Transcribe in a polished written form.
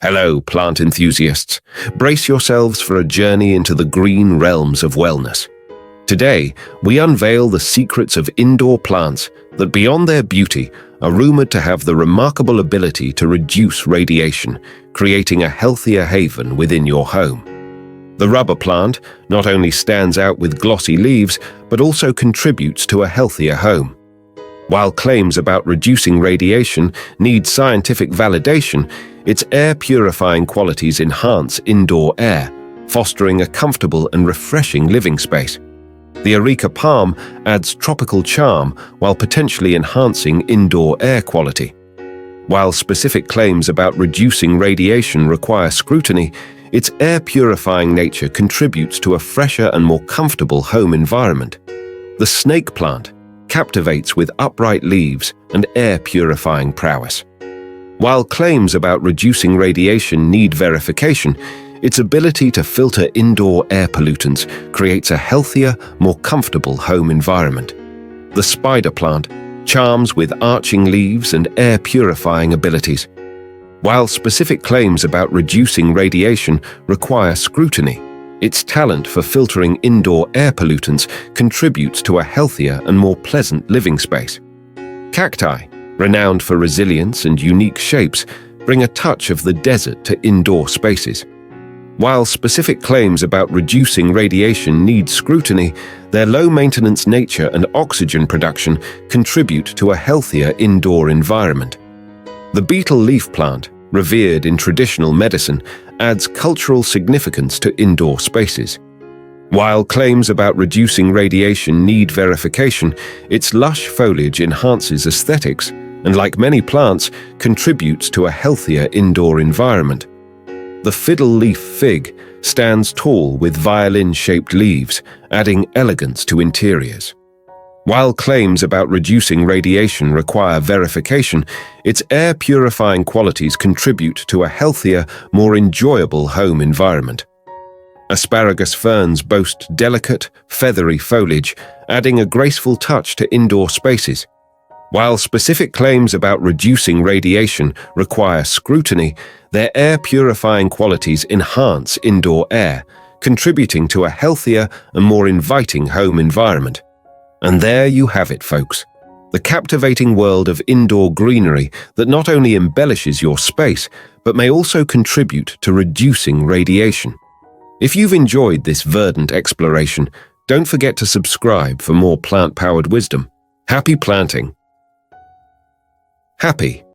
Hello, plant enthusiasts. Brace yourselves for a journey into the green realms of wellness. Today, we unveil the secrets of indoor plants that, beyond their beauty, are rumored to have the remarkable ability to reduce radiation, creating a healthier haven within your home. The rubber plant not only stands out with glossy leaves, but also contributes to a healthier home. While claims about reducing radiation need scientific validation, its air-purifying qualities enhance indoor air, fostering a comfortable and refreshing living space. The Areca palm adds tropical charm while potentially enhancing indoor air quality. While specific claims about reducing radiation require scrutiny, its air-purifying nature contributes to a fresher and more comfortable home environment. The snake plant captivates with upright leaves and air-purifying prowess. While claims about reducing radiation need verification, its ability to filter indoor air pollutants creates a healthier, more comfortable home environment. The spider plant charms with arching leaves and air-purifying abilities. While specific claims about reducing radiation require scrutiny, its talent for filtering indoor air pollutants contributes to a healthier and more pleasant living space. Cacti, renowned for resilience and unique shapes, bring a touch of the desert to indoor spaces. While specific claims about reducing radiation need scrutiny, their low-maintenance nature and oxygen production contribute to a healthier indoor environment. The beetle leaf plant, revered in traditional medicine, adds cultural significance to indoor spaces. While claims about reducing radiation need verification, its lush foliage enhances aesthetics and, like many plants, contributes to a healthier indoor environment. The fiddle leaf fig stands tall with violin-shaped leaves, adding elegance to interiors. While claims about reducing radiation require verification, its air-purifying qualities contribute to a healthier, more enjoyable home environment. Asparagus ferns boast delicate, feathery foliage, adding a graceful touch to indoor spaces. While specific claims about reducing radiation require scrutiny, their air-purifying qualities enhance indoor air, contributing to a healthier and more inviting home environment. And there you have it, folks. The captivating world of indoor greenery that not only embellishes your space, but may also contribute to reducing radiation. If you've enjoyed this verdant exploration, don't forget to subscribe for more plant-powered wisdom. Happy planting! Happy